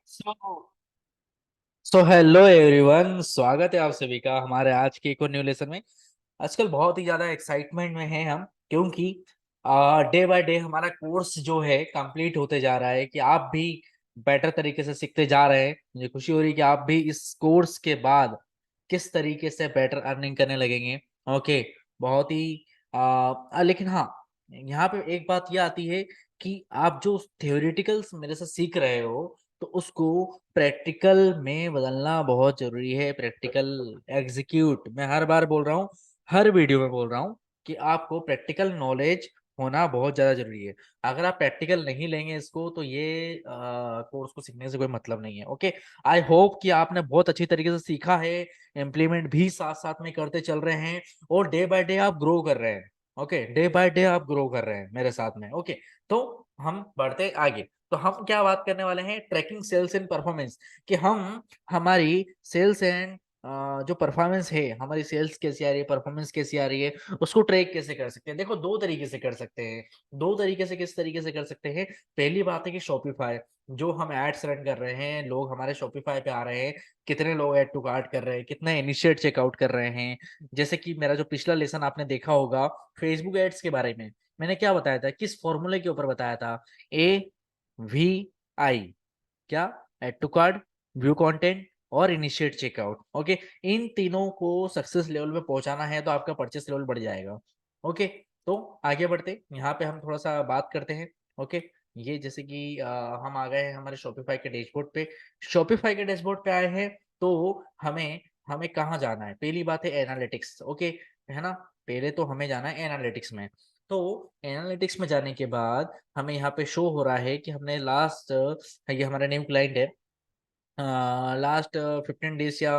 सो so hello everyone, स्वागत है आप सभी का हमारे आज के एक और न्यू लेसन में। आजकल बहुत ही ज्यादा एक्साइटमेंट में हैं हम, क्योंकि डे बाय डे हमारा कोर्स जो है कंप्लीट होते जा रहा है। कि आप भी बेटर तरीके से सीखते जा रहे हैं। मुझे खुशी हो रही है कि आप भी इस कोर्स के बाद किस तरीके से बेटर अर्निंग करने लगेंगे। ओके, बहुत ही लेकिन हाँ, यहाँ पे एक बात ये आती है कि आप जो थ्योरेटिकल मेरे से सीख रहे हो, तो उसको प्रैक्टिकल में बदलना बहुत जरूरी है। प्रैक्टिकल एग्जीक्यूट, मैं हर बार बोल रहा हूँ, हर वीडियो में बोल रहा हूँ कि आपको प्रैक्टिकल नॉलेज होना बहुत ज्यादा जरूरी है। अगर आप प्रैक्टिकल नहीं लेंगे इसको, तो ये कोर्स को सीखने से कोई मतलब नहीं है। ओके, आई होप कि आपने बहुत अच्छी तरीके से सीखा है, इम्प्लीमेंट भी साथ साथ में करते चल रहे हैं, और डे बाय डे आप ग्रो कर रहे हैं। ओके, डे बाय डे आप ग्रो कर रहे हैं मेरे साथ में। ओके, तो हम बढ़ते आगे। तो हम क्या बात करने वाले हैं, ट्रैकिंग सेल्स एंड परफॉर्मेंस। कि हम हमारी सेल्स एंड जो परफॉर्मेंस है, हमारी सेल्स कैसी आ रही है, परफॉर्मेंस कैसी आ रही है, उसको ट्रैक कैसे कर सकते हैं। देखो, दो तरीके से कर सकते हैं। दो तरीके से किस तरीके से कर सकते हैं? पहली बात है कि शॉपिफाई, जो हम एड्स रन कर रहे हैं, लोग हमारे शॉपिफाई पे आ रहे हैं, कितने लोग ऐड टू कार्ट कर रहे हैं, कितने इनिशिएट चेकआउट कर रहे हैं। जैसे कि मेरा जो पिछला लेसन आपने देखा होगा फेसबुक एड्स के बारे में, मैंने क्या बताया था, किस फॉर्मूले के ऊपर बताया था? AVI, क्या? Add to cart, view content और इनिशिएट चेकआउट। ओके, इन तीनों को सक्सेस लेवल पे पहुंचाना है तो आपका परचेस लेवल बढ़ जाएगा। ओके, तो आगे बढ़ते, यहाँ पे हम थोड़ा सा बात करते हैं। ओके, ये जैसे कि हम आ गए हैं हमारे शॉपिफाई के डैशबोर्ड पे। शॉपिफाई के डैशबोर्ड पे आए हैं, तो हमें हमें कहाँ जाना है? पहली बात है एनालिटिक्स। ओके, है ना? पहले तो हमें जाना है एनालिटिक्स में। तो एनालिटिक्स में जाने के बाद हमें यहाँ पे शो हो रहा है कि हमने लास्ट, ये हमारा न्यू क्लाइंट है, लास्ट 15 डेज या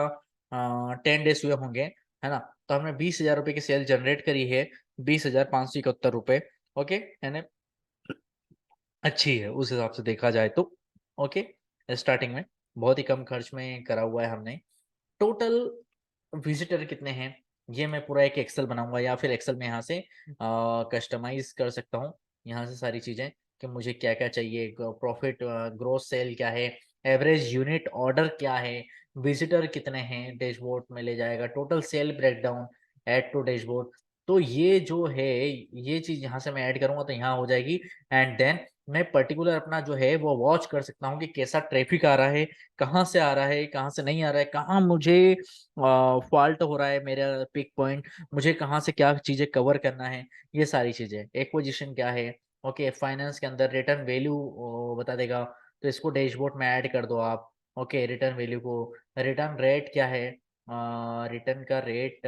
10 डेज हुए होंगे, है ना? तो हमने 20,000 रुपए की सेल जनरेट करी है, 20,571 रुपए। ओके, यानी अच्छी है उस हिसाब से देखा जाए तो। ओके, स्टार्टिंग में बहुत ही कम खर्च में करा हुआ है हमने। टोटल विजिटर कितने हैं, ये मैं पूरा एक एक्सेल बनाऊंगा, या फिर एक्सेल में यहाँ से कस्टमाइज कर सकता हूँ। यहाँ से सारी चीजें कि मुझे क्या क्या चाहिए, प्रॉफिट, ग्रोस सेल क्या है, एवरेज यूनिट ऑर्डर क्या है, विजिटर कितने हैं, डैशबोर्ड में ले जाएगा, total sale breakdown, add to dashboard. तो ये जो है, ये चीज यहाँ से मैं ऐड करूंगा तो यहाँ हो जाएगी। एंड देन मैं पर्टिकुलर अपना जो है वो वॉच कर सकता हूँ कि कैसा ट्रैफिक आ रहा है, कहाँ से आ रहा है, कहाँ से नहीं आ रहा है, कहाँ मुझे फॉल्ट हो रहा है, मेरा पिक पॉइंट, मुझे कहाँ से क्या चीजें कवर करना है, ये सारी चीजें। एक्विजिशन क्या है, ओके, फाइनेंस के अंदर रिटर्न वैल्यू बता देगा, तो इसको डैशबोर्ड में ऐड कर दो आप। ओके, रिटर्न वैल्यू को, रिटर्न रेट क्या है, रिटर्न का रेट,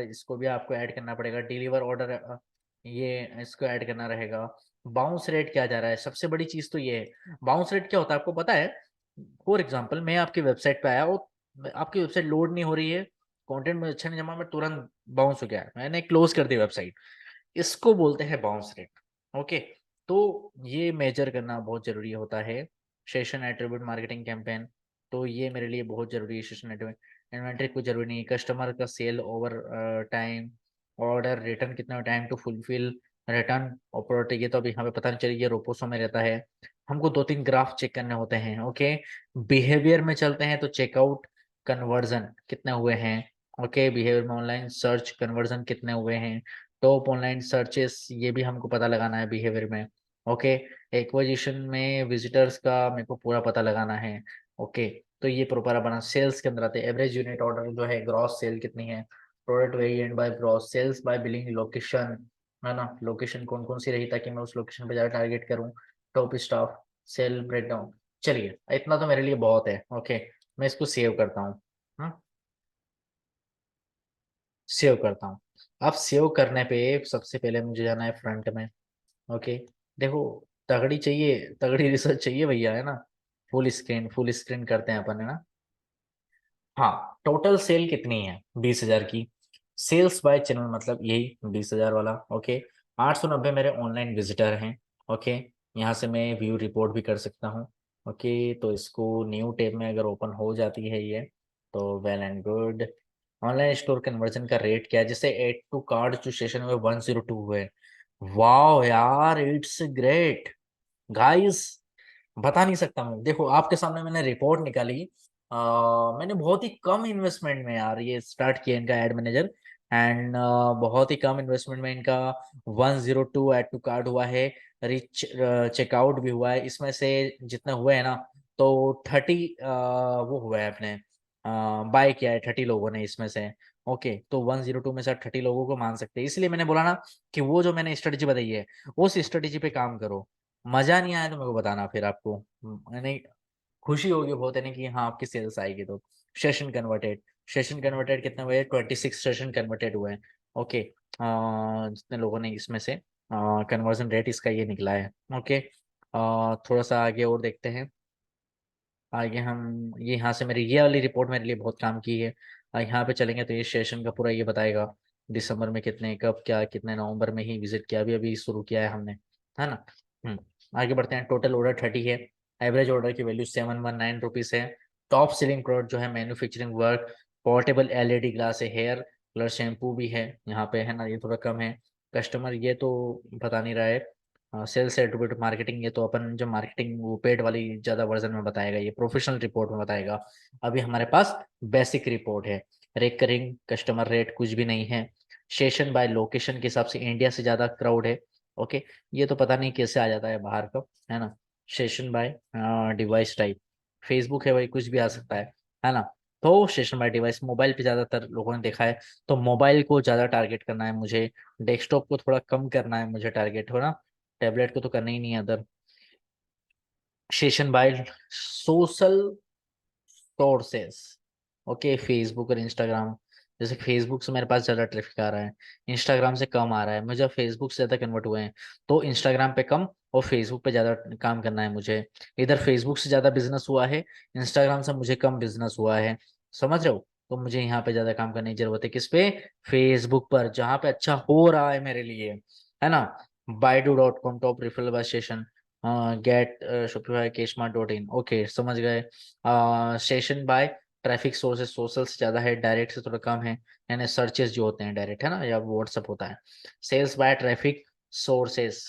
इसको भी आपको ऐड करना पड़ेगा। डिलीवर ऑर्डर, ये इसको ऐड करना रहेगा। बाउंस रेट क्या जा रहा है, सबसे बड़ी चीज तो ये है। बाउंस रेट क्या होता है आपको पता है? फॉर एग्जाम्पल, मैं आपकी वेबसाइट पे आया और आपकी वेबसाइट लोड नहीं हो रही है, कंटेंट में अच्छा नहीं जमा, मैं तुरंत बाउंस हो गया, मैंने क्लोज कर दी वेबसाइट, इसको बोलते हैं बाउंस रेट। ओके, तो ये मेजर करना बहुत जरूरी होता है। सेशन एट्रीब्यूट मार्केटिंग कैंपेन, तो ये मेरे लिए बहुत जरूरी है। सेशन एट्रीब्यूट इन्वेंटरी कोई जरूरी नहीं, कस्टमर का sale over time, order return कितना time to fulfil, return operator, ये तो अभी हमें पता नहीं चली, ये रोपोसो में रहता है। हमको दो तीन ग्राफ चेक करने होते हैं। ओके, बिहेवियर में चलते हैं तो चेकआउट कन्वर्जन कितने हुए हैं। ओके, बिहेवियर में ऑनलाइन सर्च कन्वर्जन कितने हुए हैं, टॉप ऑनलाइन सर्चेस, ये भी हमको पता लगाना है बिहेवियर में। ओके, एक्विजिशन में विजिटर्स का मेरे को पूरा पता लगाना है। ओके, तो ये प्रॉपर बना। सेल्स के अंदर आते हैं एवरेज यूनिट ऑर्डर जो है, ग्रॉस सेल कितनी है, product variant by gross sales by billing location, है ना? लोकेशन कौन कौन सी रही ताकि मैं उस लोकेशन पे जाकर टारगेट करूं। Top staff, sale breakdown. चलिए, इतना तो मेरे लिए बहुत है। ओके, मैं इसको सेव करता हूँ। सेव करता हूँ। अब सेव करने पे सबसे पहले मुझे जाना है फ्रंट में। ओके, देखो, तगड़ी चाहिए, तगड़ी रिसर्च चाहिए भैया, है ना? फुल स्क्रीन करते हैं अपन, है ना? हाँ, टोटल सेल कितनी है? 20,000 की। सेल्स बाय चैनल मतलब यही 20,000 वाला। ओके, 890 मेरे ऑनलाइन विजिटर हैं। ओके, यहाँ से मैं व्यू रिपोर्ट भी कर सकता हूँ। ओके, तो इसको न्यू टैब में अगर ओपन हो जाती है ये, तो well and good. Online store conversion का रेट क्या है? जैसे एड टू कार्ड जो सेशन में 102 हुए, वाह यार, इट्स ग्रेट गाइस। बता नहीं सकता मैं। देखो आपके सामने मैंने रिपोर्ट निकाली। मैंने बहुत ही कम इन्वेस्टमेंट में यार ये स्टार्ट किया इनका एड मैनेजर। एंड बहुत ही कम इन्वेस्टमेंट में इनका 102 ऐड टू कार्ड हुआ है। रिच चेकआउट भी हुआ है। इसमें से जितने हुए हैं ना, तो 30 वो हुआ है अपने बाय किया है 30 लोगों ने इसमें से। ओके, तो 102 में से 30 लोगों को मान सकते हैं। इसलिए मैंने बोला ना कि वो जो मैंने स्ट्रेटेजी बताई है उस स्ट्रेटेजी पे काम करो। मजा नहीं आया तो मेरे को बताना, फिर आपको मैंने खुशी होगी बहुत है ना कि हाँ आपकी सेल्स आएगी। तो सेशन कन्वर्टेड कितने हुए? 26 सेशन कन्वर्टेड हुए हैं। ओके, जितने लोगों ने इसमें से कन्वर्जन रेट इसका ये निकला है। ओके, थोड़ा सा आगे और देखते हैं। आगे हम ये यहाँ से मेरी ये वाली रिपोर्ट मेरे लिए बहुत काम की है। यहाँ पे चलेंगे तो ये सेशन का पूरा ये बताएगा दिसंबर में कितने, कब क्या, कितने, नवंबर में ही विजिट किया, अभी अभी शुरू किया है हमने, है ना। आगे बढ़ते हैं। टोटल ऑर्डर 30 है। एवरेज ऑर्डर की वैल्यू 719 रुपीज है। टॉप सेलिंग प्रोडक्ट जो है manufacturing work, portable LED glass है, हेयर कलर शैम्पू भी है यहाँ पे, है ना, ये थोड़ा कम है। कस्टमर ये तो बता नहीं रहा है। सेल्स एट्रीब्यूट मार्केटिंग, ये तो अपन जो मार्केटिंग वो पेड वाली ज्यादा वर्जन में बताएगा, ये प्रोफेशनल रिपोर्ट में बताएगा। अभी हमारे पास बेसिक रिपोर्ट है। रिकरिंग कस्टमर रेट कुछ भी नहीं है। सेशन बाय लोकेशन के हिसाब से इंडिया से ज्यादा क्राउड है। ओके, ये तो पता नहीं कैसे आ जाता है बाहर का, है ना। Session by device type, Facebook है भाई, कुछ भी आ सकता है ना। तो सेशन बाय डिवाइस मोबाइल पे ज्यादातर लोगों ने देखा है, तो मोबाइल को ज्यादा टारगेट करना है मुझे। डेस्कटॉप को थोड़ा कम करना है मुझे टारगेट, हो ना। टैबलेट को तो करना ही नहीं है other. Session by social sources, okay, Facebook और इंस्टाग्राम। जैसे फेसबुक से मेरे पास ज़्यादा ट्रैफिक आ रहा है, इंस्टाग्राम से कम आ रहा है। मुझे फेसबुक से ज़्यादा कन्वर्ट हुए हैं, तो इंस्टाग्राम पे कम और फेसबुक पे ज़्यादा काम करना है मुझे। इधर फेसबुक से ज़्यादा बिजनेस हुआ है, इंस्टाग्राम से मुझे कम बिजनेस हुआ है। समझ रहे हो? तो मुझे यहाँ पे ज़्यादा काम करने की जरूरत है। किस पे? फेसबुक पर, जहाँ पे अच्छा हो रहा है मेरे लिए, है ना। baidu.com top referral by session, get Shopify cashmart dot in, okay समझ गए। Session by traffic sources, social से ज्यादा है, डायरेक्ट से थोड़ा कम है, यानी सर्चेस जो होते हैं डायरेक्ट, है ना, या व्हाट्सअप होता है। सेल्स बाय ट्रैफिक सोर्सेस,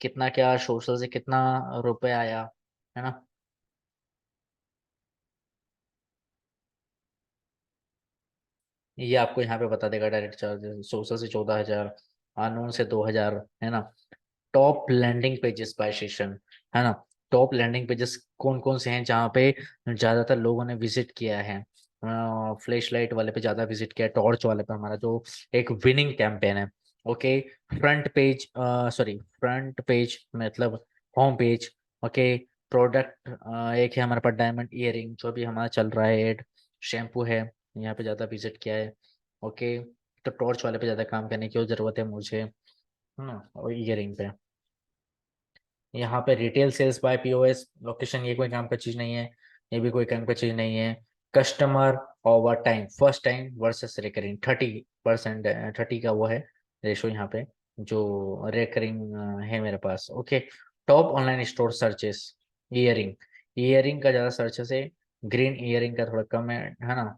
कितना क्या सोशल से कितना रुपए आया, है ना। ये आपको यहाँ पे बता देगा डायरेक्ट चार्जेस। सोशल से 14,000, अननोन से 2,000, है ना। Top landing pages by session, है ना। टॉप लैंडिंग पेजेस कौन कौन से हैं जहाँ पे ज्यादातर लोगों ने विजिट किया है? फ्लैश लाइट वाले पे ज्यादा विजिट किया है, टॉर्च वाले पे हमारा जो एक विनिंग कैंपेन है। Okay, front page, sorry front page मतलब होम पेज। ओके, प्रोडक्ट एक है हमारे पास डायमंड ईयरिंग, जो भी हमारा चल रहा है एड। शैम्पू है, यहाँ पे ज्यादा विजिट किया है। ओके, तो टॉर्च वाले पे ज्यादा काम करने की जरूरत है मुझे, है ना, और ईयरिंग पे। यहाँ पे retail sales by POS location, ये कोई काम का चीज नहीं है, ये भी कोई काम का चीज नहीं है। Customer over time, first time versus recurring, 30%, 30 का वो है रेशो यहाँ पे, जो रिकरिंग है मेरे पास। Okay, top online store searches, earring, earring का ज्यादा सर्चेस है, ग्रीन ईयरिंग का थोड़ा कम है ना।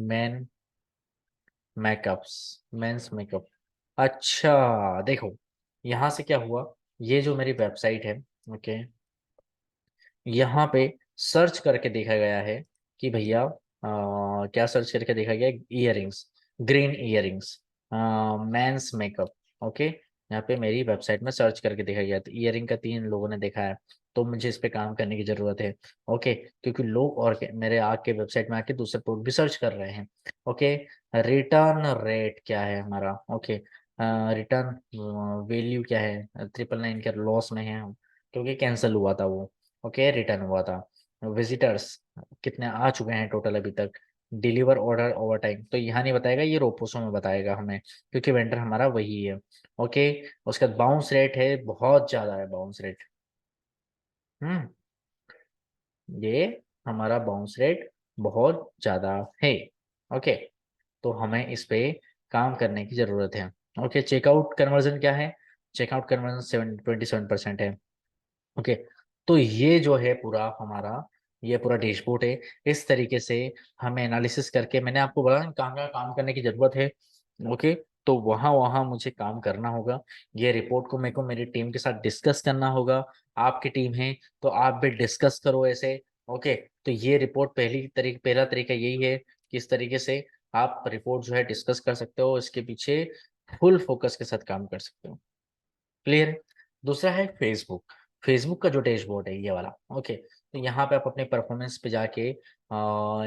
Man makeups, men's makeup. अच्छा देखो, यहाँ से क्या हुआ, ये जो मेरी वेबसाइट है, ओके, यहाँ पे सर्च करके देखा गया है कि भैया क्या सर्च करके देखा गया? Earrings, green earrings, men's makeup. Okay, यहाँ पे मेरी वेबसाइट में सर्च करके देखा गया, तो इयरिंग का 3 लोगों ने देखा है, तो मुझे इस पे काम करने की जरूरत है। ओके, क्योंकि लोग और मेरे आके वेबसाइट में आके दूसरे प्रोडक्ट भी सर्च कर रहे हैं। ओके, रिटर्न रेट क्या है हमारा? ओके, रिटर्न वैल्यू क्या है? 999 के लॉस में है हम, क्योंकि कैंसिल हुआ था वो। ओके, रिटर्न हुआ था। विजिटर्स कितने आ चुके हैं टोटल अभी तक? डिलीवर ऑर्डर ओवर टाइम तो यहाँ नहीं बताएगा, ये रोपोसो में बताएगा हमें, क्योंकि वेंडर हमारा वही है। ओके, उसके बाद बाउंस रेट है, बहुत ज्यादा है बाउंस रेट। हम्म, ये हमारा बाउंस रेट बहुत ज्यादा है। ओके, तो हमें इस पे काम करने की जरूरत है। ओके, चेकआउट कन्वर्जन क्या है? चेकआउट कन्वर्जन 27% है। ओके, तो ये जो है पूरा हमारा, ये पूरा डैशबोर्ड है। इस तरीके से हमें एनालिसिस करके, मैंने आपको बोला ना कहाँ कहाँ काम करने की जरूरत है। ओके, तो वहाँ वहाँ मुझे काम करना होगा। ये रिपोर्ट को मेरे को मेरी टीम के साथ डिस्कस करना होगा। आपकी टीम है तो आप भी डिस्कस करो ऐसे। ओके, तो ये रिपोर्ट पहला तरीका यही है कि इस तरीके से आप रिपोर्ट जो है डिस्कस कर सकते हो, इसके पीछे फुल फोकस के साथ काम कर सकते हो। क्लियर है। दूसरा है फेसबुक। फेसबुक का जो डैशबोर्ड है ये वाला। ओके, तो यहाँ पे आप अपने परफॉर्मेंस पे जाके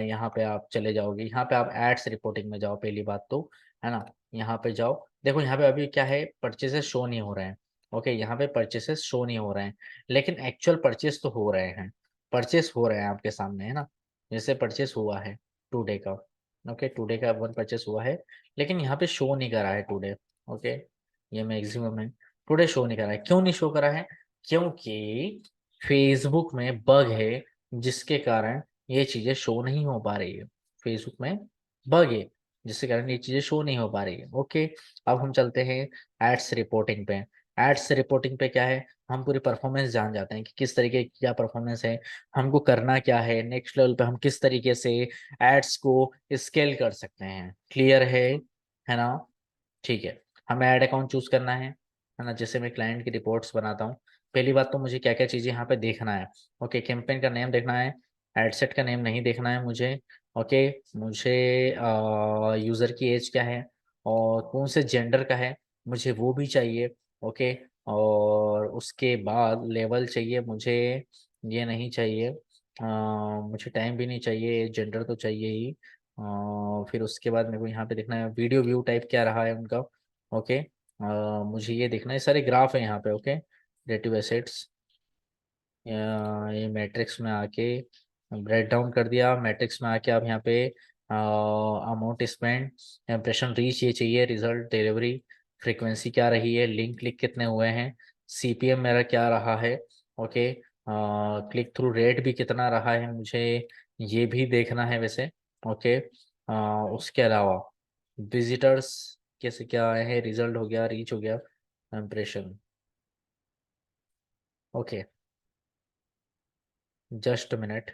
यहाँ पे आप चले जाओगे, यहाँ पे आप एड्स रिपोर्टिंग में जाओ पहली बात तो, है ना। यहाँ पे जाओ, देखो यहाँ पे अभी क्या है, परचेसेस शो नहीं हो रहे हैं। ओके, यहाँ पे परचेसेस शो नहीं हो रहे हैं, लेकिन एक्चुअल परचेस तो हो रहे हैं। परचेस हो रहे हैं आपके सामने, है ना। जैसे परचेस हुआ है टुडे का। ओके, टुडे का वन परचेस हुआ है, लेकिन यहाँ पे शो नहीं करा है टुडे। ओके, ये मैक्सिमम है। टुडे शो नहीं करा है, क्यों नहीं शो करा है? क्योंकि फेसबुक में बग है, जिसके कारण ये चीजें शो नहीं हो पा रही है। फेसबुक में बग है, जिसके कारण ये चीजें शो नहीं हो पा रही है। ओके, अब हम चलते हैं एड्स रिपोर्टिंग पे। एड्स रिपोर्टिंग पे क्या है, हम पूरी परफॉर्मेंस जान जाते हैं कि किस तरीके की क्या परफॉर्मेंस है, हमको करना क्या है, नेक्स्ट लेवल पे हम किस तरीके से एड्स को स्केल कर सकते हैं। क्लियर है ना। ठीक है, हमें ऐड अकाउंट चूज करना है ना। जैसे मैं क्लाइंट की रिपोर्ट्स बनाता हूँ, पहली बात तो मुझे क्या क्या चीजें यहाँ पे देखना है। ओके, कैंपेन का नेम देखना है, एडसेट का नेम नहीं देखना है मुझे। ओके, मुझे यूजर की एज क्या है और कौन से जेंडर का है, मुझे वो भी चाहिए। ओके, और उसके बाद लेवल चाहिए मुझे, ये नहीं चाहिए। मुझे टाइम भी नहीं चाहिए, जेंडर तो चाहिए ही। फिर उसके बाद मेरे को यहाँ पे देखना है वीडियो व्यू टाइप क्या रहा है उनका। ओके, मुझे ये देखना है, सारे ग्राफ है यहाँ पे। ओके, रिलेटिव एसेट्स, ये मैट्रिक्स में आके ब्रेक डाउन कर दिया। मैट्रिक्स में आके आप यहाँ पे अमाउंट स्पेंड, इम्प्रेशन रीच ये चाहिए, रिजल्ट डिलीवरी, फ्रीक्वेंसी क्या रही है, लिंक क्लिक कितने हुए हैं, सीपीएम मेरा क्या रहा है। ओके, क्लिक थ्रू रेट भी कितना रहा है मुझे ये भी देखना है वैसे। ओके, उसके अलावा विजिटर्स कैसे क्या आए हैं, रिजल्ट हो गया, रीच हो गया, इम्प्रेशन। Okay, just minute.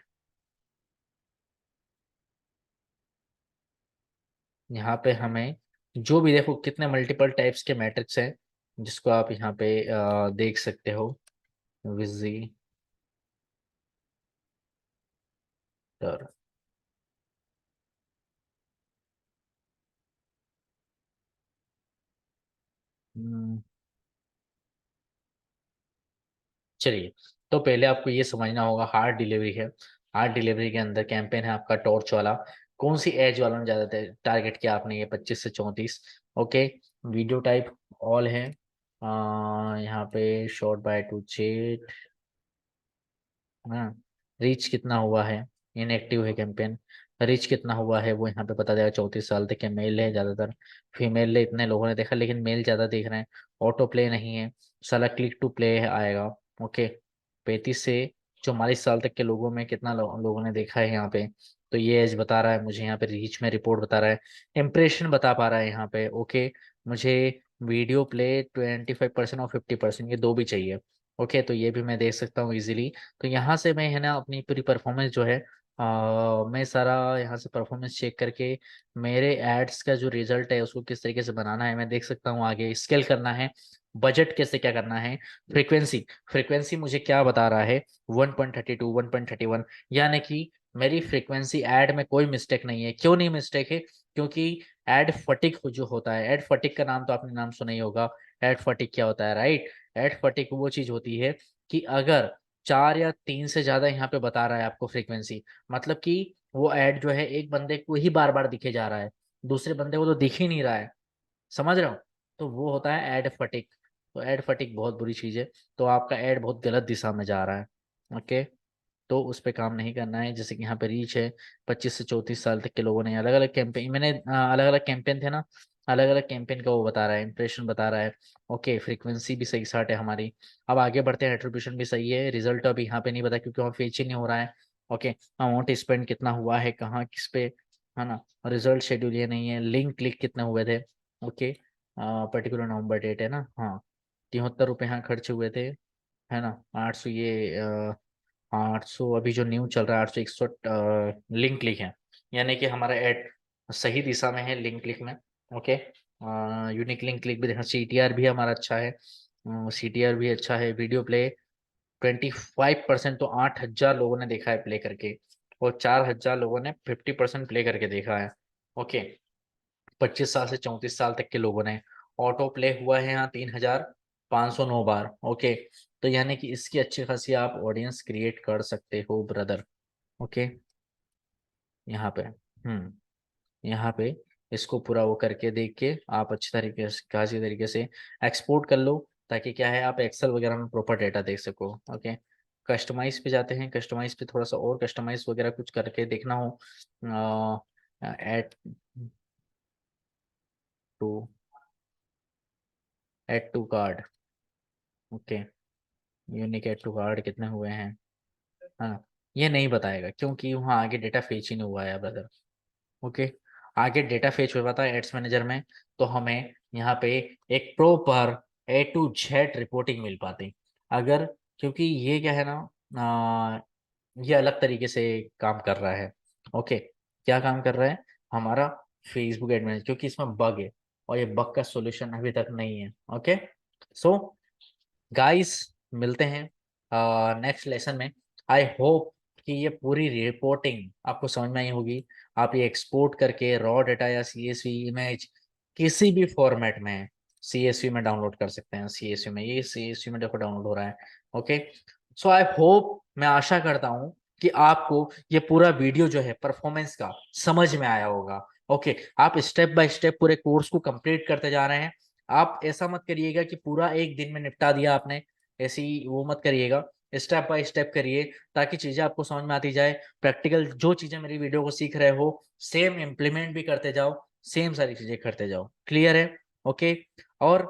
यहाँ पे हमें जो भी, देखो कितने मल्टीपल टाइप्स के मैट्रिक्स हैं जिसको आप यहाँ पे देख सकते हो। विजिटर, चलिए, तो पहले आपको ये समझना होगा हार्ड डिलीवरी है। हार्ड डिलीवरी के अंदर कैंपेन है आपका टॉर्च वाला। कौन सी एज वालों ने ज्यादा टारगेट किया आपने, ये 25 से 34। ओके, वीडियो टाइप ऑल है। यहाँ पे शॉर्ट बाय टू चेट, हाँ। रीच कितना हुआ है, इनएक्टिव है कैंपेन, रीच कितना हुआ है वो यहाँ पे बता देगा। 34 साल तक के मेल है ज्यादातर, फीमेल है इतने लोगों ने देखा, लेकिन मेल ज्यादा देख रहे हैं। ऑटो प्ले नहीं है, साला क्लिक टू प्ले आएगा। ओके, 35 से 44 साल तक के लोगों में कितना लोगों ने देखा है यहाँ पे, तो ये एज बता रहा है मुझे यहाँ पे, रीच में रिपोर्ट बता रहा है, इम्प्रेशन बता पा रहा है यहाँ पे। ओके, मुझे वीडियो प्ले 25% और 50% ये दो भी चाहिए। ओके, तो ये भी मैं देख सकता हूँ इजीली। तो यहाँ से मैं है ना अपनी पूरी परफॉर्मेंस जो है, मैं सारा यहाँ से परफॉर्मेंस चेक करके मेरे एड्स का जो रिजल्ट है उसको किस तरीके से बनाना है मैं देख सकता हूँ। आगे स्केल करना है, बजट कैसे क्या करना है, फ्रीक्वेंसी, फ्रीक्वेंसी मुझे क्या बता रहा है, 1.32, 1.31, यानी कि मेरी फ्रीक्वेंसी ऐड में कोई मिस्टेक नहीं है। क्यों नहीं मिस्टेक है? क्योंकि एड फटिक जो होता है, एड फटिक का नाम तो आपने नाम सुना ही होगा। एड फटिक क्या होता है, राइट? एड फटिक वो चीज होती है कि अगर 4 या 3 से ज्यादा यहाँ पे बता रहा है आपको फ्रीक्वेंसी, मतलब कि वो ऐड जो है एक बंदे को ही बार बार दिखे जा रहा है, दूसरे बंदे को तो दिख ही नहीं रहा है। समझ रहे हो? तो वो होता है एड फटिक। तो एड फटिक बहुत बुरी चीज है, तो आपका एड बहुत गलत दिशा में जा रहा है। ओके, तो उस पे काम नहीं करना है। जैसे कि यहाँ पे रीच है, 25 से 34 साल तक के लोगों ने अलग अलग कैंपेन, मैंने अलग अलग कैंपेन थे ना, अलग अलग कैंपेन का वो बता रहा है, इंप्रेशन बता रहा है। ओके, फ्रीक्वेंसी भी सही साट है हमारी। अब आगे बढ़ते हैं, एट्रीब्यूशन भी सही है, रिजल्ट अभी यहाँ पे नहीं बता क्योंकि वहाँ फेच ही नहीं हो रहा है। ओके, अमाउंट स्पेंड कितना हुआ है, कहाँ किस पे, है ना। रिजल्ट शेड्यूल ये नहीं है, लिंक क्लिक कितने हुए थे। ओके, पर्टिकुलर नवंबर डेट है ना, हाँ। 73 रुपये यहाँ खर्च हुए थे, है ना। 800 ये 800 अभी जो न्यू चल रहा है, 861 लिंक क्लिक है, यानी कि हमारा एड सही दिशा में है लिंक क्लिक में। ओके, यूनिक लिंक क्लिक भी देखना, सीटीआर भी हमारा अच्छा है, सीटीआर भी अच्छा है, वीडियो प्ले 25% तो 8,000 लोगों ने देखा है प्ले करके, और 4,000 लोगों ने 50% प्ले करके देखा है। ओके, 25 साल से 34 साल तक के लोगों ने। ऑटो प्ले हुआ है यहाँ 3,509 बार। ओके, तो यानी कि इसकी अच्छी खासी आप ऑडियंस क्रिएट कर सकते हो ब्रदर। ओके, यहाँ पे यहाँ पे इसको पूरा वो करके देख के आप अच्छी तरीके से खासी तरीके से एक्सपोर्ट कर लो, ताकि क्या है आप एक्सेल वगैरह में प्रॉपर डेटा देख सको। ओके, कस्टमाइज पे जाते हैं। कस्टमाइज पे थोड़ा सा और कस्टमाइज वगैरह कुछ करके देखना हो, add to add to cart. Okay, unique add to cart कितने हुए हैं, हाँ, ये नहीं बताएगा क्योंकि वहाँ आगे डेटा फेच ही नहीं हुआ है ब्रदर। ओके, आगे डेटा फेच हुआ था एड्स मैनेजर में, तो हमें यहाँ पे एक proper A to Z reporting मिल पाती। अगर, क्योंकि ये क्या है ना, ये अलग तरीके से काम कर रहा है। ओके, क्या काम कर रहा है हमारा फेसबुक एड मैनेजर, क्योंकि इसमें बग है और ये बग का सॉल्यूशन अभी तक नहीं है। ओके, सो गाइस, मिलते हैं नेक्स्ट लेसन में। आई होप कि ये पूरी रिपोर्टिंग आपको समझ में आई होगी। आप ये एक्सपोर्ट करके रॉ डेटा या CSV इमेज किसी भी फॉर्मेट में CSV में डाउनलोड कर सकते हैं। CSV में, ये CSV में देखो डाउनलोड हो रहा है। ओके, सो आई होप, मैं आशा करता हूँ कि आपको ये पूरा वीडियो जो है परफॉर्मेंस का समझ में आया होगा। ओके, आप स्टेप बाय स्टेप पूरे कोर्स को कंप्लीट करते जा रहे हैं। आप ऐसा मत करिएगा कि पूरा एक दिन में निपटा दिया आपने, ऐसी वो मत करिएगा। स्टेप बाय स्टेप करिए, ताकि चीजें आपको समझ में आती जाए। प्रैक्टिकल जो चीजें मेरी वीडियो को सीख रहे हो, सेम इम्प्लीमेंट भी करते जाओ, सेम सारी चीजें करते जाओ। क्लियर है? ओके, और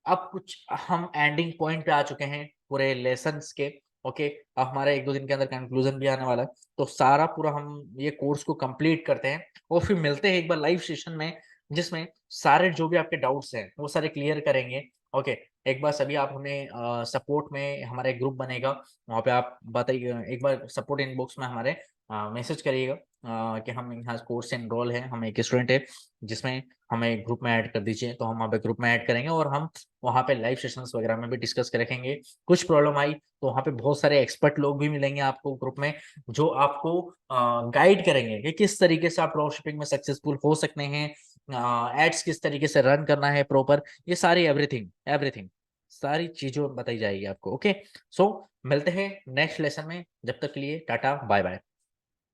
अब कुछ हम एंडिंग पॉइंट पे आ चुके हैं पूरे लेसन्स के। ओके, अब हमारा 1-2 दिन के अंदर कंक्लूजन भी आने वाला है, तो सारा पूरा हम ये कोर्स को कंप्लीट करते हैं और फिर मिलते हैं एक बार लाइव सेशन में, जिसमें सारे जो भी आपके डाउट्स हैं वो सारे क्लियर करेंगे। ओके, एक बार सभी आप हमें सपोर्ट में, हमारा एक ग्रुप बनेगा, वहाँ पे आप बताइए, एक बार सपोर्ट इनबॉक्स में हमारे मैसेज करिएगा कि हम यहाँ कोर्स से एनरोल है, हम एक स्टूडेंट है जिसमें हमें ग्रुप में ऐड कर दीजिए, तो हम वहाँ पे ग्रुप में ऐड करेंगे और हम वहाँ पे लाइव सेशंस वगैरह में भी डिस्कस रखेंगे। कुछ प्रॉब्लम आई तो वहाँ पे बहुत सारे एक्सपर्ट लोग भी मिलेंगे आपको ग्रुप में, जो आपको गाइड करेंगे कि किस तरीके से आप ड्रॉप शिपिंग में सक्सेसफुल हो सकते हैं, एड्स किस तरीके से रन करना है प्रॉपर, ये सारी एवरीथिंग एवरीथिंग सारी चीजों बताई जाएगी आपको। ओके, सो मिलते हैं नेक्स्ट लेसन में, जब तक के लिए टाटा बाय बाय।